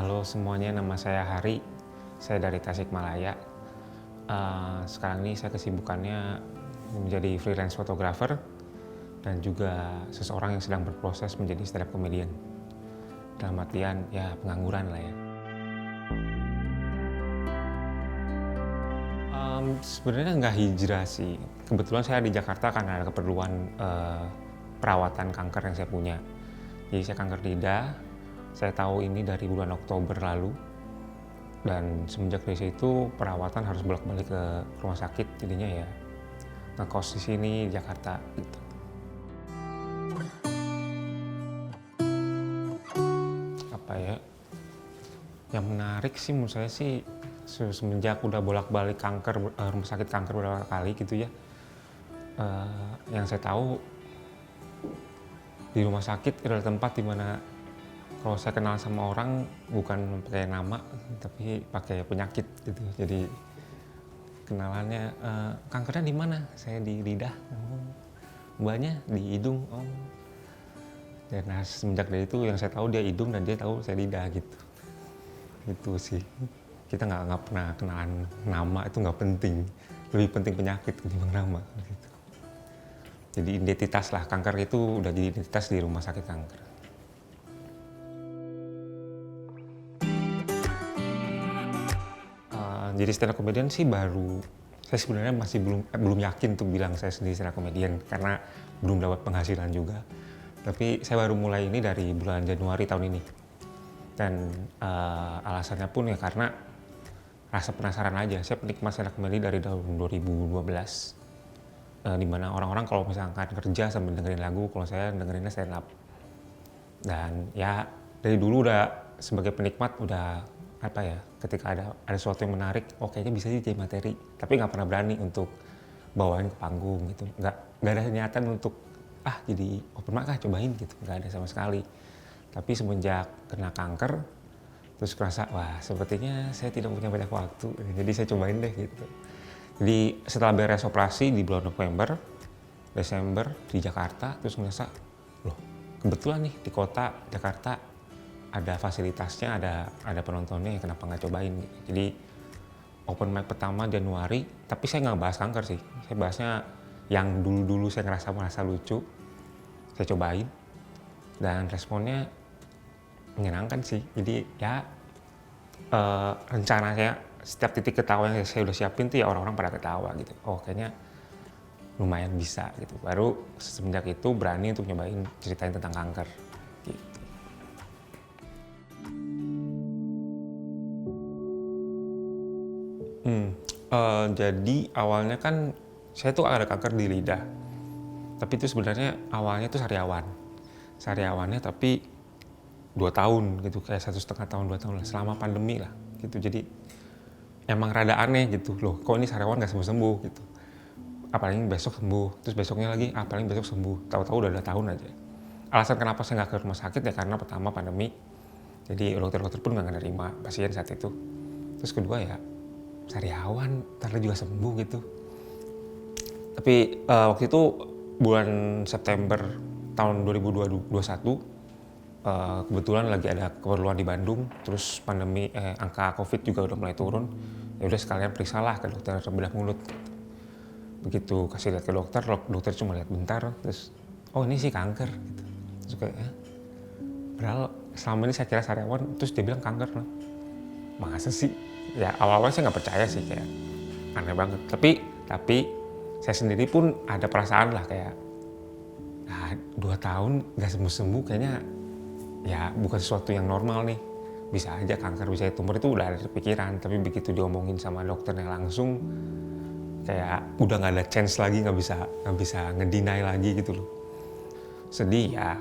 Halo semuanya, nama saya Hari. Saya dari Tasikmalaya. Sekarang ini saya kesibukannya menjadi freelance photographer dan juga seseorang yang sedang berproses menjadi stand up comedian. Dalam artian ya pengangguran lah ya. Sebenarnya nggak hijrah sih. Kebetulan saya di Jakarta karena ada keperluan perawatan kanker yang saya punya. Jadi saya kanker lidah. Saya tahu ini dari bulan Oktober lalu. Dan semenjak dari situ perawatan harus bolak-balik ke rumah sakit, jadinya ya ngekos di sini di Jakarta gitu. Apa ya? Yang menarik sih menurut saya sih semenjak udah bolak-balik rumah sakit kanker beberapa kali gitu ya. Yang saya tahu di rumah sakit adalah tempat dimana kalau saya kenal sama orang bukan pakai nama tapi pakai penyakit gitu. Jadi kenalannya kankernya di mana? Saya di lidah. Mbaknya di hidung. Dan semenjak dari itu yang saya tahu dia hidung dan dia tahu saya lidah gitu. Itu sih. Kita nggak pernah kenalan nama, itu nggak penting. Lebih penting penyakit ketimbang nama gitu. Jadi identitas lah, kanker itu udah jadi identitas di rumah sakit kanker. Jadi stand up comedian sih saya sebenarnya masih belum yakin untuk bilang saya sendiri stand up comedian karena belum dapat penghasilan juga. Tapi saya baru mulai ini dari bulan Januari tahun ini. Dan alasannya pun ya karena rasa penasaran aja. Saya penikmat stand up comedy dari tahun 2012. Dimana orang-orang kalau misalkan kerja sambil dengerin lagu, kalau saya dengerinnya stand up. Dan ya dari dulu udah sebagai penikmat udah ketika ada sesuatu yang menarik, kayaknya bisa jadi materi, tapi nggak pernah berani untuk bawain ke panggung gitu, nggak ada niatan untuk jadi open mic cobain gitu, nggak ada sama sekali. Tapi semenjak kena kanker, terus kerasa wah sepertinya saya tidak punya banyak waktu, jadi saya cobain deh gitu. Jadi setelah beres operasi di bulan November, Desember di Jakarta, terus ngerasa loh kebetulan nih di kota Jakarta ada fasilitasnya, ada penontonnya, ya kenapa nggak cobain gitu. Jadi open mic pertama Januari, tapi saya nggak bahas kanker sih. Saya bahasnya yang dulu-dulu saya merasa lucu, saya cobain. Dan responnya menyenangkan sih. Jadi ya rencana saya setiap titik ketawa yang saya udah siapin tuh ya orang-orang pada ketawa gitu. Kayaknya lumayan bisa gitu. Baru semenjak itu berani untuk nyobain ceritain tentang kanker gitu. Jadi awalnya kan saya tuh ada kanker di lidah. Tapi itu sebenarnya awalnya tuh sariawannya tapi 2 tahun gitu, kayak 1,5 tahun 2 tahun lah, selama pandemi lah gitu. Jadi emang rada aneh gitu loh, kok ini sariawan gak sembuh-sembuh gitu. Apalagi besok sembuh, terus besoknya lagi paling besok sembuh, tahu-tahu udah 2 tahun aja. Alasan kenapa saya gak ke rumah sakit ya karena pertama pandemi, jadi dokter-dokter pun gak menerima pasien saat itu. Terus kedua ya sariawan, ntar juga sembuh gitu. Tapi waktu itu bulan September tahun 2021, kebetulan lagi ada keperluan di Bandung, terus pandemi, angka COVID juga udah mulai turun. Ya udah sekalian periksalah ke dokter bedah mulut. Begitu kasih lihat ke dokter cuma lihat bentar, terus ini sih kanker gitu. Terus kayak padahal selama ini saya kira sariawan, terus dia bilang kanker loh. Masa sih? Ya awal-awal saya nggak percaya sih, kayak aneh banget. Tapi saya sendiri pun ada perasaan lah kayak 2 tahun nggak sembuh-sembuh kayaknya ya bukan sesuatu yang normal nih. Bisa aja kanker, bisa tumor, itu udah ada pikiran. Tapi begitu diomongin sama dokternya langsung, kayak udah nggak ada chance lagi, nggak bisa ngedeny lagi gitu loh. Sedih ya.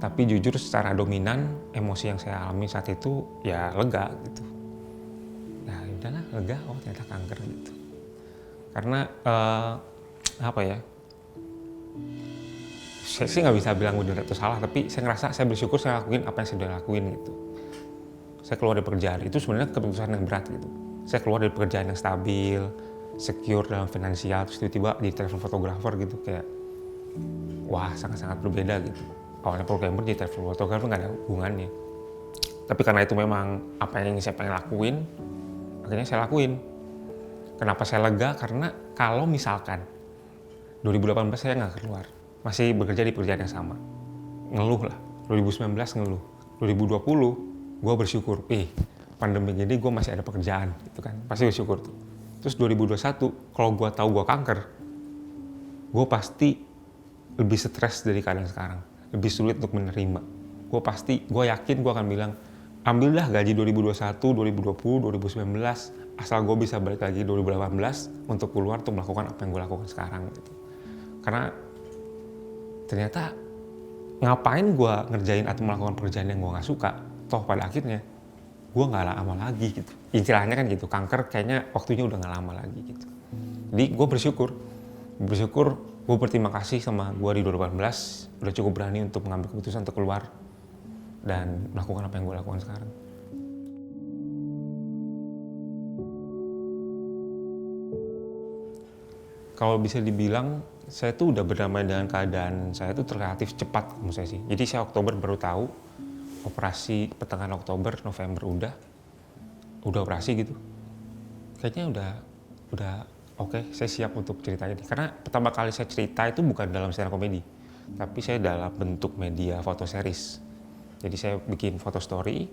Tapi jujur secara dominan emosi yang saya alami saat itu ya lega gitu. Nah udahlah lega, ternyata kanker gitu. Karena saya sih nggak bisa bilang benar atau salah, tapi saya ngerasa saya bersyukur saya lakuin apa yang saya udah lakuin gitu. Saya keluar dari pekerjaan itu sebenarnya keputusan yang berat gitu. Saya keluar dari pekerjaan yang stabil, secure dalam finansial, terus tiba-tiba jadi travel photographer gitu, kayak wah sangat-sangat berbeda gitu. Awalnya programmer jadi travel photographer nggak ada hubungannya. Tapi karena itu memang apa yang saya pengen lakuin, akhirnya saya lakuin. Kenapa saya lega? Karena kalau misalkan 2018 saya nggak keluar, masih bekerja di pekerjaan yang sama, ngeluh lah. 2019 ngeluh, 2020 gue bersyukur, pandemi ini gue masih ada pekerjaan, gitu kan, pasti bersyukur tuh. Terus 2021, kalau gue tahu gue kanker, gue pasti lebih stres dari keadaan sekarang, lebih sulit untuk menerima. Gue yakin gue akan bilang, ambillah gaji 2021, 2020, 2019, asal gue bisa balik lagi 2018 untuk keluar untuk melakukan apa yang gue lakukan sekarang gitu. Karena ternyata ngapain gue ngerjain atau melakukan pekerjaan yang gue gak suka, toh pada akhirnya gue gak lama lagi gitu. Istilahnya kan gitu, kanker kayaknya waktunya udah gak lama lagi gitu. Jadi gue bersyukur, gue berterima kasih sama gue di 2018 udah cukup berani untuk mengambil keputusan untuk keluar dan melakukan apa yang gue lakukan sekarang. Kalau bisa dibilang, saya tuh udah berdamai dengan keadaan saya tuh relatif cepat menurut saya sih. Jadi saya Oktober baru tahu, operasi pertengahan Oktober, November udah operasi gitu. Kayaknya udah oke, saya siap untuk ceritanya. Karena pertama kali saya cerita itu bukan dalam stand up comedy, tapi saya dalam bentuk media foto series. Jadi saya bikin foto story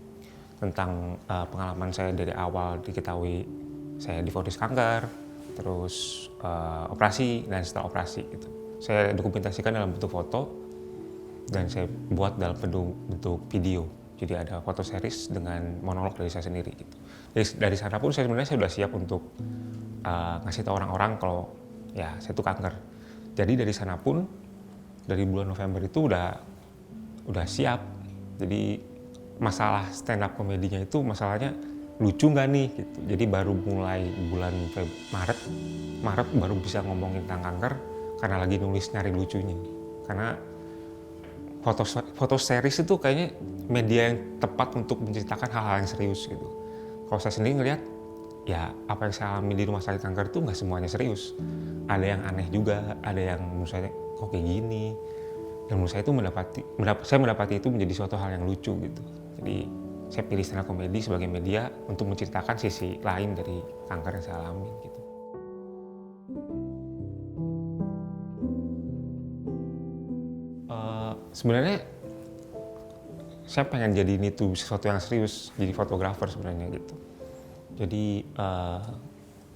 tentang pengalaman saya dari awal diketahui saya divonis kanker, terus operasi dan setelah operasi gitu. Saya dokumentasikan dalam bentuk foto dan saya buat dalam bentuk video. Jadi ada foto series dengan monolog dari saya sendiri gitu. Dari sana pun saya sebenarnya sudah siap untuk ngasih tahu orang-orang kalau ya saya tuh kanker. Jadi dari sana pun dari bulan November itu udah siap. Jadi masalah stand up komedinya itu masalahnya lucu nggak nih gitu. Jadi baru mulai bulan Maret baru bisa ngomongin tentang kanker karena lagi nulis nyari lucunya. Karena foto series itu kayaknya media yang tepat untuk menceritakan hal-hal yang serius gitu. Kalau saya sendiri ngelihat ya apa yang saya alami di rumah sakit kanker itu nggak semuanya serius. Ada yang aneh juga, ada yang menurut saya kok kayak gini. Dan menurut saya itu saya mendapati itu menjadi suatu hal yang lucu gitu. Jadi saya pilih stand up comedy sebagai media untuk menceritakan sisi lain dari kanker yang saya alami gitu. Sebenarnya saya pengen jadiin itu sesuatu yang serius, jadi fotografer sebenarnya gitu. Jadi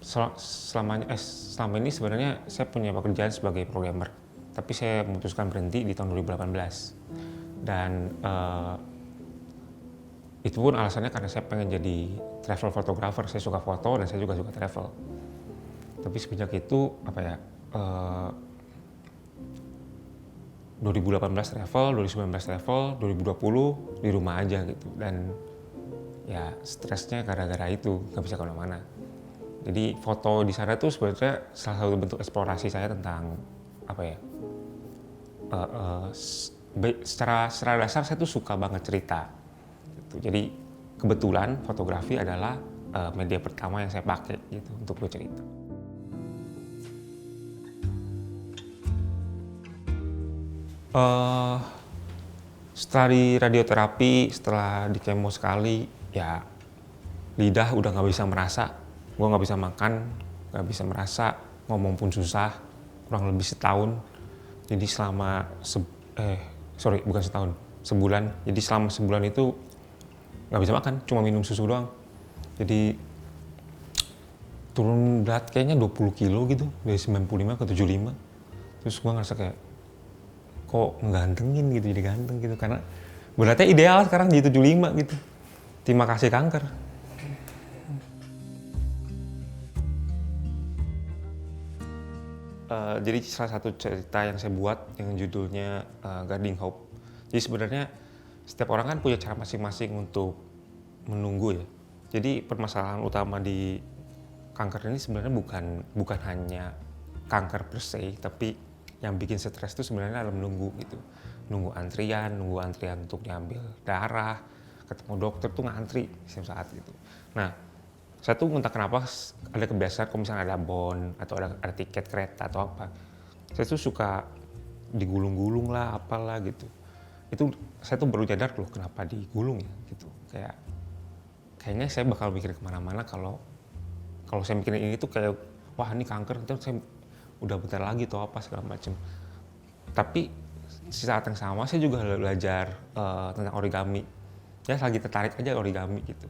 selama ini sebenarnya saya punya pekerjaan sebagai programmer, tapi saya memutuskan berhenti di tahun 2018 dan itu pun alasannya karena saya pengen jadi travel photographer. Saya suka foto dan saya juga suka travel. Tapi semenjak itu 2018 travel, 2019 travel, 2020 di rumah aja gitu. Dan ya stresnya gara-gara itu nggak bisa kemana-mana. Jadi foto di sana tuh sebenarnya salah satu bentuk eksplorasi saya tentang secara dasar saya tuh suka banget cerita. Gitu. Jadi kebetulan fotografi adalah media pertama yang saya pakai gitu untuk bercerita. Setelah di radioterapi, setelah di kemo sekali, ya lidah udah nggak bisa merasa, gue nggak bisa makan, nggak bisa merasa, ngomong pun susah, kurang lebih setahun. Jadi selama sebulan. Jadi selama sebulan itu nggak bisa makan, cuma minum susu doang. Jadi turun berat kayaknya 20 kilo gitu, dari 95 ke 75. Terus gue ngerasa kayak, kok ngegantengin gitu, jadi ganteng gitu. Karena beratnya ideal sekarang di 75 gitu. Terima kasih kanker. Jadi salah satu cerita yang saya buat yang judulnya Guarding Hope. Jadi sebenarnya setiap orang kan punya cara masing-masing untuk menunggu ya. Jadi permasalahan utama di kanker ini sebenarnya bukan hanya kanker per se, tapi yang bikin stres itu sebenarnya adalah menunggu gitu. Nunggu antrian untuk diambil darah, ketemu dokter tuh ngantri setiap saat gitu. Nah, saya tuh entah kenapa ada kebiasaan kalau misalnya ada bon atau ada tiket kereta atau apa, saya tuh suka digulung-gulung lah, apalah gitu. Itu saya tuh baru sadar loh kenapa digulung ya gitu. Kayaknya saya bakal mikir kemana-mana kalau saya mikirin ini tuh kayak wah ini kanker, terus saya udah bentar lagi atau apa segala macam. Tapi di saat yang sama saya juga belajar tentang origami. Saya lagi tertarik aja origami gitu.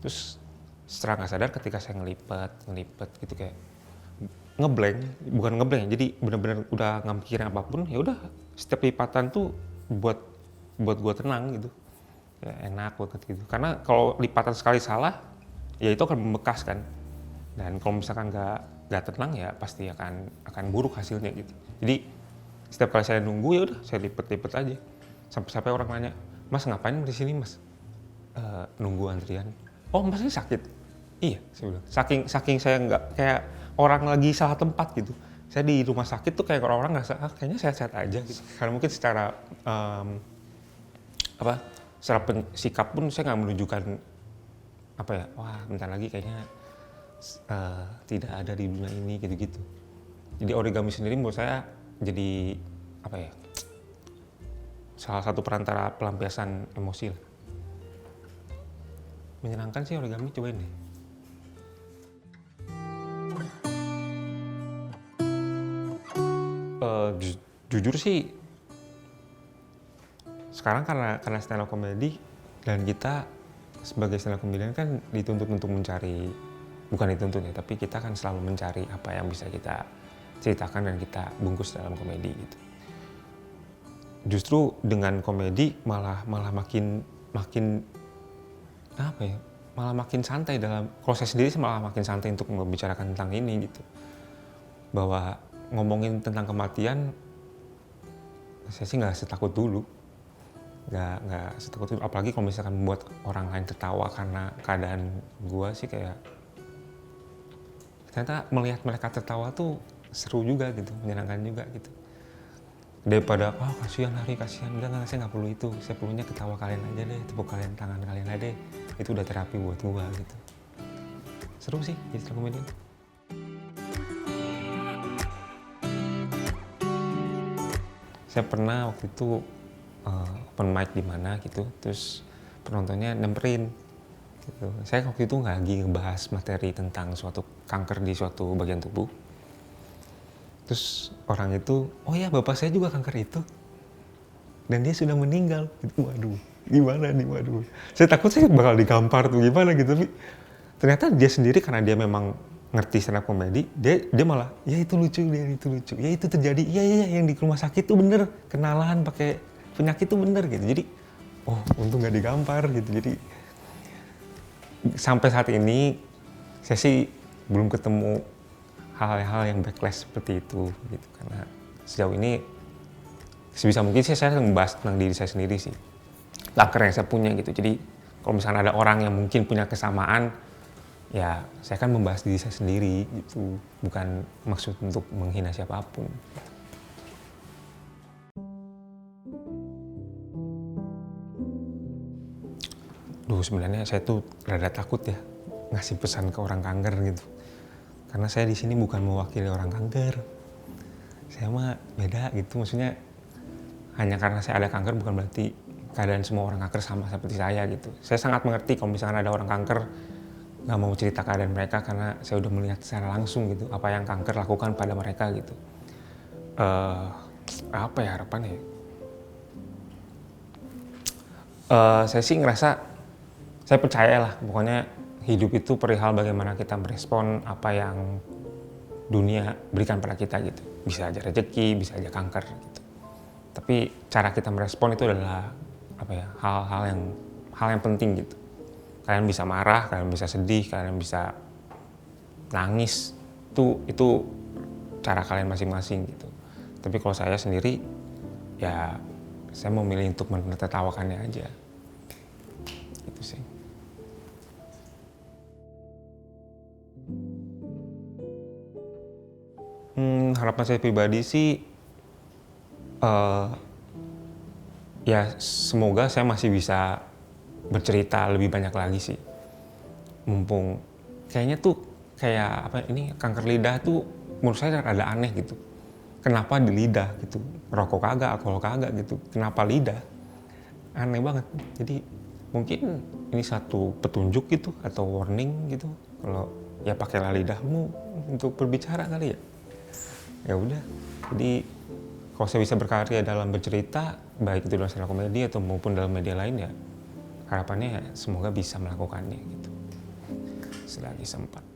Terus secara nggak sadar ketika saya ngelipet gitu kayak bukan ngeblank ya, jadi benar-benar udah nggak mikirin apapun, ya udah setiap lipatan tuh buat gue tenang gitu, ya enak banget gitu. Karena kalau lipatan sekali salah, ya itu akan membekas kan, dan kalau misalkan nggak tenang ya pasti akan buruk hasilnya gitu. Jadi setiap kali saya nunggu ya udah saya lipet aja, sampai orang nanya, Mas ngapain di sini Mas? Nunggu antrian. Oh Mas ini sakit? Iya, saya bilang. Saking saya nggak kayak orang lagi salah tempat gitu. Saya di rumah sakit tuh kayak orang-orang nggak kayaknya sehat-sehat aja gitu. Karena mungkin secara sikap pun saya nggak menunjukkan wah bentar lagi kayaknya tidak ada di dunia ini gitu-gitu. Jadi origami sendiri menurut saya jadi salah satu perantara pelampiasan emosi lah. Menyenangkan sih origami, cobain deh. Jujur sih sekarang karena stand up comedy dan kita sebagai stand up comedian kan dituntut untuk mencari, bukan dituntut ya, tapi kita kan selalu mencari apa yang bisa kita ceritakan dan kita bungkus dalam komedi gitu. Justru dengan komedi malah makin santai dalam, kalau saya sendiri malah makin santai untuk membicarakan tentang ini gitu. Bahwa ngomongin tentang kematian, saya sih nggak setakut dulu, apalagi kalau misalkan membuat orang lain tertawa karena keadaan gua sih kayak ternyata melihat mereka tertawa tuh seru juga gitu, menyenangkan juga gitu. Daripada kasihan enggak, saya nggak perlu itu, saya perlunya ketawa kalian aja deh, tepuk tangan kalian aja deh, itu udah terapi buat gua gitu. Seru sih jadi stand up comedian. Saya pernah waktu itu open mic di mana gitu, terus penontonnya nyamperin gitu. Saya waktu itu nggak lagi ngebahas materi tentang suatu kanker di suatu bagian tubuh. Terus orang itu, oh ya bapak saya juga kanker itu, dan dia sudah meninggal. Waduh, gimana nih, waduh. Saya takut saya bakal digampar tuh gimana gitu, tapi ternyata dia sendiri karena dia memang ngerti stand up comedy, dia malah ya itu lucu, ya itu terjadi, iya yang di rumah sakit tuh bener, kenalan pakai penyakit tuh bener gitu. Jadi untung nggak digampar gitu. Jadi sampai saat ini saya sih belum ketemu hal-hal yang backlash seperti itu gitu, karena sejauh ini sebisa mungkin saya membahas tentang diri saya sendiri sih, kanker yang saya punya gitu. Jadi kalau misalnya ada orang yang mungkin punya kesamaan, ya saya kan membahas diri saya sendiri gitu, bukan maksud untuk menghina siapapun. Sebenarnya saya tuh rada takut ya ngasih pesan ke orang kanker gitu, karena saya di sini bukan mewakili orang kanker. Saya mah beda gitu, maksudnya hanya karena saya ada kanker bukan berarti keadaan semua orang kanker sama seperti saya gitu. Saya sangat mengerti kalau misalnya ada orang kanker nggak mau cerita keadaan mereka, karena saya udah melihat secara langsung gitu apa yang kanker lakukan pada mereka gitu. Apa ya harapannya? Saya sih ngerasa, saya percaya lah pokoknya hidup itu perihal bagaimana kita merespon apa yang dunia berikan pada kita gitu. Bisa aja rezeki, bisa aja kanker gitu. Tapi cara kita merespon itu adalah hal yang penting gitu. Kalian bisa marah, kalian bisa sedih, kalian bisa nangis, itu cara kalian masing-masing gitu. Tapi kalau saya sendiri, ya saya memilih untuk menertawakannya aja. Gitu sih. Harapan saya pribadi sih, ya semoga saya masih bisa bercerita lebih banyak lagi sih. Mumpung kayaknya tuh ini kanker lidah tuh menurut saya rada aneh gitu. Kenapa di lidah gitu? Rokok kagak, alkohol kagak gitu. Kenapa lidah? Aneh banget. Jadi mungkin ini satu petunjuk gitu atau warning gitu, kalau ya pakailah lidahmu untuk berbicara kali ya. Ya udah, jadi kalau saya bisa berkarya dalam bercerita, baik itu dalam stand up komedi atau maupun dalam media lain, ya harapannya ya semoga bisa melakukannya gitu selagi sempat.